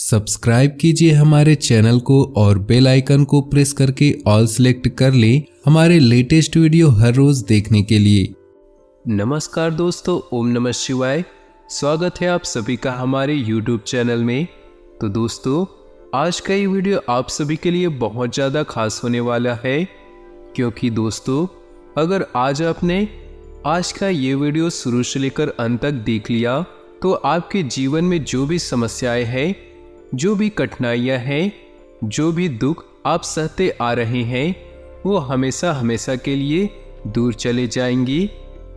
Subscribe कीजिए हमारे channel को और बेल आइकन को प्रेस करके ऑल सेलेक्ट कर लें हमारे लेटेस्ट वीडियो हर रोज देखने के लिए। नमस्कार दोस्तों, ओम नमः शिवाय। स्वागत है आप सभी का हमारे YouTube चैनल में। तो दोस्तों, आज का ये वीडियो आप सभी के लिए बहुत ज़्यादा खास होने वाला है, क्योंकि दोस्तों अगर आज आपने आज का ये वीडियो शुरू से लेकर अंत तक देख लिया तो आपके जीवन में जो भी समस्याएं हैं, जो भी कठिनाइयां हैं, जो भी दुख आप सहते आ रहे हैं, वो हमेशा हमेशा के लिए दूर चले जाएंगी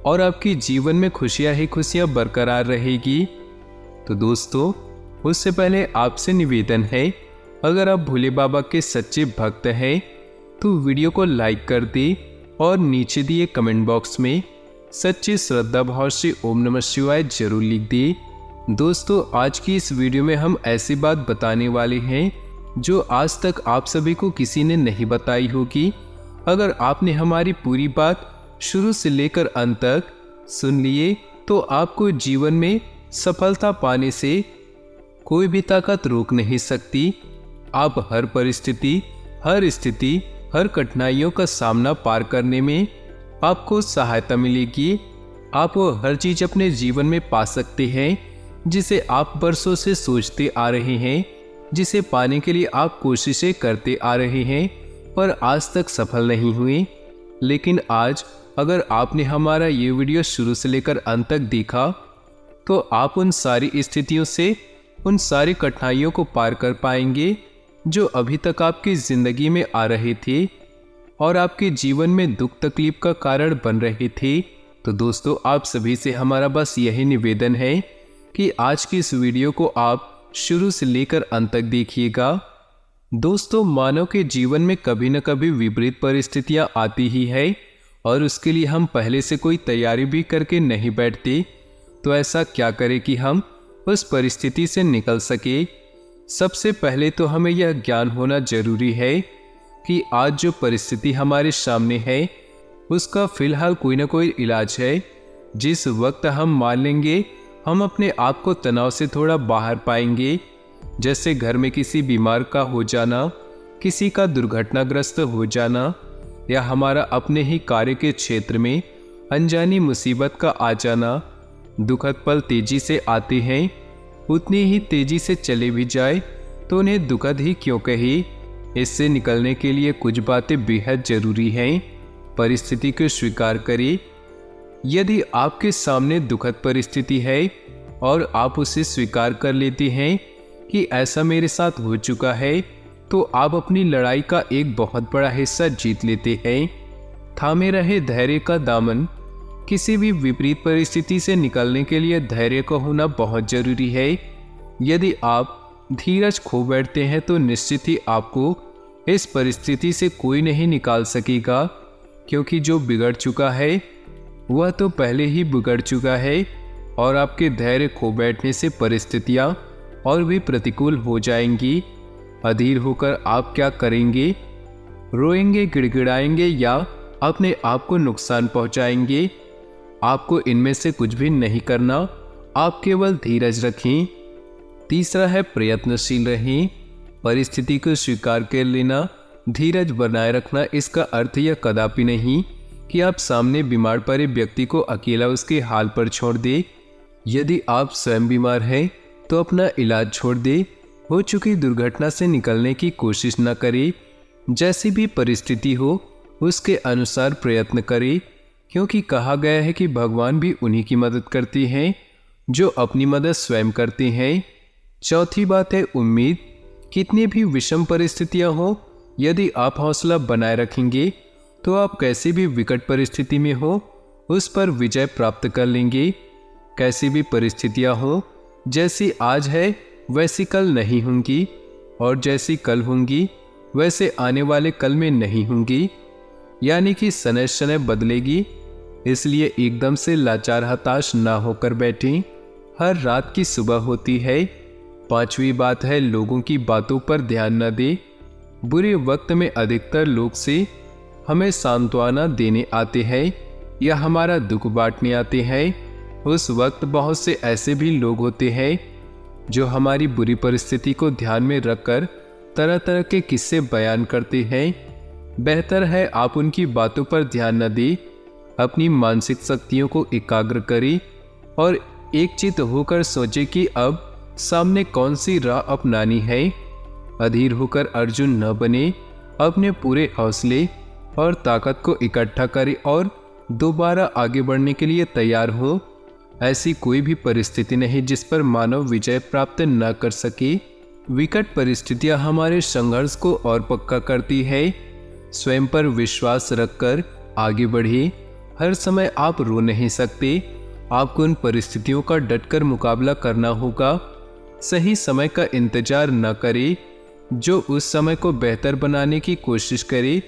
और आपके जीवन में खुशियां ही खुशियां बरकरार रहेगी। तो दोस्तों, उससे पहले आपसे निवेदन है, अगर आप भोले बाबा के सच्चे भक्त हैं तो वीडियो को लाइक कर दें और नीचे दिए कमेंट बॉक्स में सच्ची श्रद्धा भाव से ओम नमः शिवाय जरूर लिख दें। दोस्तों, आज की इस वीडियो में हम ऐसी बात बताने वाले हैं जो आज तक आप सभी को किसी ने नहीं बताई होगी। अगर आपने हमारी पूरी बात शुरू से लेकर अंत तक सुन लिए तो आपको जीवन में सफलता पाने से कोई भी ताकत रोक नहीं सकती। आप हर परिस्थिति, हर स्थिति, हर कठिनाइयों का सामना पार करने में आपको सहायता मिलेगी। आप वो हर चीज अपने जीवन में पा सकते हैं जिसे आप बरसों से सोचते आ रहे हैं, जिसे पाने के लिए आप कोशिशें करते आ रहे हैं पर आज तक सफल नहीं हुए। लेकिन आज अगर आपने हमारा ये वीडियो शुरू से लेकर अंत तक देखा तो आप उन सारी स्थितियों से, उन सारी कठिनाइयों को पार कर पाएंगे जो अभी तक आपकी जिंदगी में आ रहे थे और आपके जीवन में दुख तकलीफ का कारण बन रहे थे। तो दोस्तों, आप सभी से हमारा बस यही निवेदन है कि आज की इस वीडियो को आप शुरू से लेकर अंत तक देखिएगा। दोस्तों, मानव के जीवन में कभी न कभी विपरीत परिस्थितियां आती ही है और उसके लिए हम पहले से कोई तैयारी भी करके नहीं बैठते। तो ऐसा क्या करें कि हम उस परिस्थिति से निकल सके। सबसे पहले तो हमें यह ज्ञान होना जरूरी है कि आज जो परिस्थिति हमारे सामने है उसका फिलहाल कोई ना कोई इलाज है। जिस वक्त हम मान लेंगे हम अपने आप को तनाव से थोड़ा बाहर पाएंगे, जैसे घर में किसी बीमार का हो जाना, किसी का दुर्घटनाग्रस्त हो जाना, या हमारा अपने ही कार्य के क्षेत्र में अनजानी मुसीबत का आ जाना। दुखद पल तेजी से आते हैं, उतनी ही तेजी से चले भी जाए तो उन्हें दुखद ही क्यों कहे। इससे निकलने के लिए कुछ बातें बेहद जरूरी हैं। परिस्थिति को स्वीकार करें। यदि आपके सामने दुखद परिस्थिति है और आप उसे स्वीकार कर लेते हैं कि ऐसा मेरे साथ हो चुका है, तो आप अपनी लड़ाई का एक बहुत बड़ा हिस्सा जीत लेते हैं। थामे रहे धैर्य का दामन। किसी भी विपरीत परिस्थिति से निकलने के लिए धैर्य का होना बहुत जरूरी है। यदि आप धीरज खो बैठते हैं तो निश्चित ही आपको इस परिस्थिति से कोई नहीं निकाल सकेगा, क्योंकि जो बिगड़ चुका है वह तो पहले ही बिगड़ चुका है और आपके धैर्य खो बैठने से परिस्थितियां और भी प्रतिकूल हो जाएंगी। अधीर होकर आप क्या करेंगे? रोएंगे, गिड़गिड़ाएंगे या अपने आप को नुकसान पहुंचाएंगे? आपको इनमें से कुछ भी नहीं करना। आप केवल धीरज रखें। तीसरा है प्रयत्नशील रहें। परिस्थिति को स्वीकार कर लेना, धीरज बनाए रखना, इसका अर्थ यह कदापि नहीं कि आप सामने बीमार पड़े व्यक्ति को अकेला उसके हाल पर छोड़ दे। यदि आप स्वयं बीमार हैं तो अपना इलाज छोड़ दे। हो चुकी दुर्घटना से निकलने की कोशिश न करें। जैसी भी परिस्थिति हो उसके अनुसार प्रयत्न करें, क्योंकि कहा गया है कि भगवान भी उन्हीं की मदद करते हैं जो अपनी मदद स्वयं करते हैं। चौथी बात है उम्मीद। कितनी भी विषम परिस्थितियां हो, यदि आप हौसला बनाए रखेंगे तो आप कैसी भी विकट परिस्थिति में हो उस पर विजय प्राप्त कर लेंगे। कैसी भी परिस्थितियां हो, जैसी आज है वैसी कल नहीं होंगी और जैसी कल होंगी वैसे आने वाले कल में नहीं होंगी। यानी कि समय समय बदलेगी, इसलिए एकदम से लाचार हताश ना होकर बैठें। हर रात की सुबह होती है। पांचवी बात है लोगों की बातों पर ध्यान न दे। बुरे वक्त में अधिकतर लोग से हमें सांत्वना देने आते हैं या हमारा दुख बांटने आते हैं। उस वक्त बहुत से ऐसे भी लोग होते हैं जो हमारी बुरी परिस्थिति को ध्यान में रखकर तरह तरह के किस्से बयान करते हैं। बेहतर है आप उनकी बातों पर ध्यान न दें, अपनी मानसिक शक्तियों को एकाग्र करें और एकचित्त होकर सोचें कि अब सामने कौन सी राह अपनानी है। अधीर होकर अर्जुन न बने, अपने पूरे हौसले और ताकत को इकट्ठा करें और दोबारा आगे बढ़ने के लिए तैयार हो। ऐसी कोई भी परिस्थिति नहीं जिस पर मानव विजय प्राप्त न कर सके। विकट परिस्थितियां हमारे संघर्ष को और पक्का करती है। स्वयं पर विश्वास रखकर आगे बढ़े। हर समय आप रो नहीं सकते, आपको उन परिस्थितियों का डटकर मुकाबला करना होगा। सही समय का इंतजार न करें, जो उस समय को बेहतर बनाने की कोशिश करे।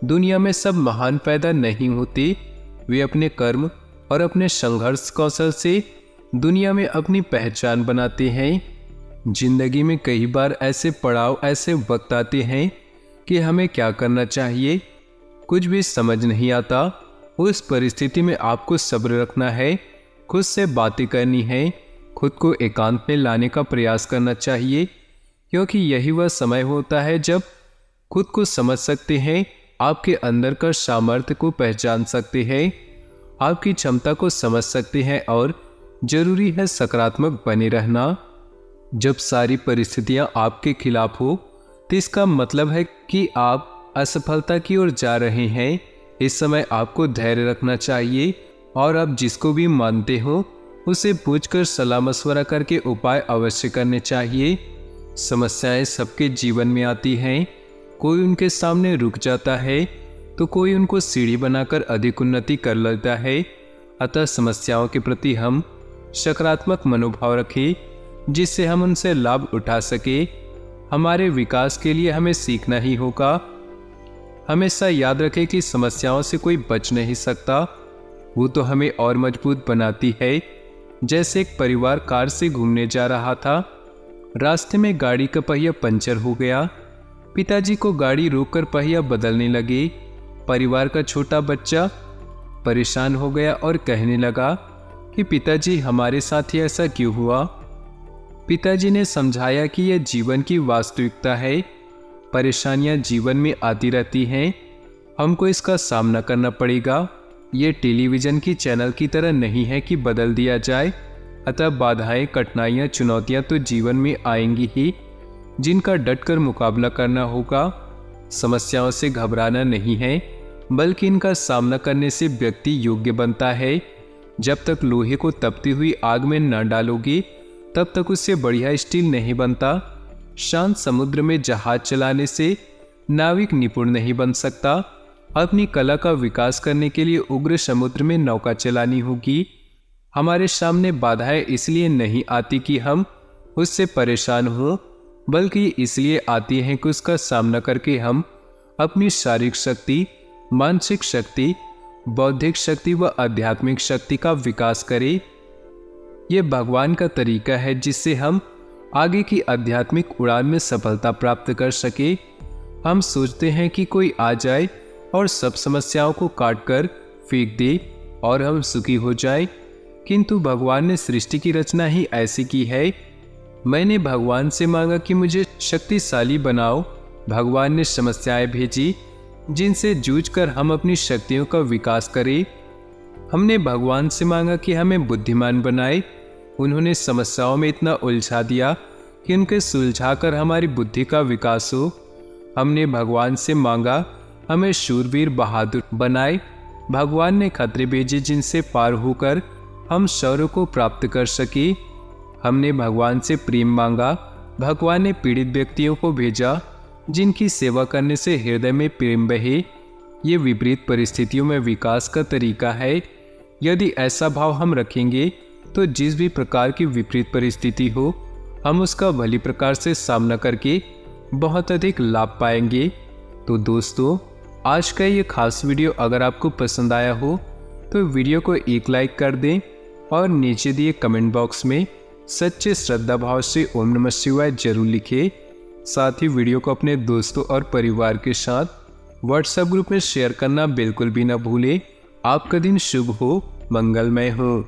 दुनिया में सब महान पैदा नहीं होते, वे अपने कर्म और अपने संघर्ष कौशल से दुनिया में अपनी पहचान बनाते हैं। जिंदगी में कई बार ऐसे पड़ाव, ऐसे वक्त आते हैं कि हमें क्या करना चाहिए कुछ भी समझ नहीं आता। उस परिस्थिति में आपको सब्र रखना है, खुद से बातें करनी है, खुद को एकांत में लाने का प्रयास करना चाहिए, क्योंकि यही वह समय होता है जब खुद को समझ सकते हैं, आपके अंदर का सामर्थ्य को पहचान सकते हैं, आपकी क्षमता को समझ सकते हैं और जरूरी है सकारात्मक बने रहना। जब सारी परिस्थितियां आपके खिलाफ हो तो इसका मतलब है कि आप असफलता की ओर जा रहे हैं। इस समय आपको धैर्य रखना चाहिए और आप जिसको भी मानते हो उसे पूछकर सलाह मशवरा करके उपाय अवश्य करने चाहिए। समस्याएं सबके जीवन में आती हैं, कोई उनके सामने रुक जाता है तो कोई उनको सीढ़ी बनाकर अधिक उन्नति कर लेता है। अतः समस्याओं के प्रति हम सकारात्मक मनोभाव रखें, जिससे हम उनसे लाभ उठा सके। हमारे विकास के लिए हमें सीखना ही होगा। हमेशा याद रखें कि समस्याओं से कोई बच नहीं सकता, वो तो हमें और मजबूत बनाती है। जैसे एक परिवार कार से घूमने जा रहा था, रास्ते में गाड़ी का पहिया पंचर हो गया। पिताजी को गाड़ी रोककर पहिया बदलने लगे। परिवार का छोटा बच्चा परेशान हो गया और कहने लगा कि पिताजी हमारे साथ ही ऐसा क्यों हुआ। पिताजी ने समझाया कि यह जीवन की वास्तविकता है, परेशानियां जीवन में आती रहती हैं, हमको इसका सामना करना पड़ेगा। ये टेलीविज़न की चैनल की तरह नहीं है कि बदल दिया जाए। अतः बाधाएं, कठिनाइयां, चुनौतियां तो जीवन में आएंगी ही, जिनका डटकर मुकाबला करना होगा। समस्याओं से घबराना नहीं है, बल्कि इनका सामना करने से व्यक्ति योग्य बनता है। जब तक लोहे को तपती हुई आग में न डालोगे तब तक उससे बढ़िया स्टील नहीं बनता। शांत समुद्र में जहाज चलाने से नाविक निपुण नहीं बन सकता। अपनी कला का विकास करने के लिए उग्र समुद्र में नौका चलानी होगी। हमारे सामने बाधाएं इसलिए नहीं आती कि हम उससे परेशान हो, बल्कि इसलिए आती हैं कि उसका सामना करके हम अपनी शारीरिक शक्ति, मानसिक शक्ति, बौद्धिक शक्ति व आध्यात्मिक शक्ति का विकास करें। ये भगवान का तरीका है जिससे हम आगे की आध्यात्मिक उड़ान में सफलता प्राप्त कर सके। हम सोचते हैं कि कोई आ जाए और सब समस्याओं को काट कर फेंक दे और हम सुखी हो जाए, किंतु भगवान ने सृष्टि की रचना ही ऐसी की है। मैंने भगवान से मांगा कि मुझे शक्तिशाली बनाओ। भगवान ने समस्याएं भेजी जिनसे जूझकर हम अपनी शक्तियों का विकास करें। हमने भगवान से मांगा कि हमें बुद्धिमान बनाए। उन्होंने समस्याओं में इतना उलझा दिया कि उनके सुलझाकर हमारी बुद्धि का विकास हो। हमने भगवान से मांगा हमें शूरवीर बहादुर बनाए। भगवान ने खतरे भेजे जिनसे पार होकर हम शौर्य को प्राप्त कर सके। हमने भगवान से प्रेम मांगा। भगवान ने पीड़ित व्यक्तियों को भेजा जिनकी सेवा करने से हृदय में प्रेम बहे। ये विपरीत परिस्थितियों में विकास का तरीका है। यदि ऐसा भाव हम रखेंगे तो जिस भी प्रकार की विपरीत परिस्थिति हो, हम उसका भली प्रकार से सामना करके बहुत अधिक लाभ पाएंगे। तो दोस्तों, आज का ये खास वीडियो अगर आपको पसंद आया हो तो वीडियो को एक लाइक कर दें और नीचे दिए कमेंट बॉक्स में सच्चे श्रद्धा भाव से ओम नमः शिवाय जरूर लिखें। साथ ही वीडियो को अपने दोस्तों और परिवार के साथ व्हाट्सएप ग्रुप में शेयर करना बिल्कुल भी ना भूलें। आपका दिन शुभ हो, मंगलमय हो।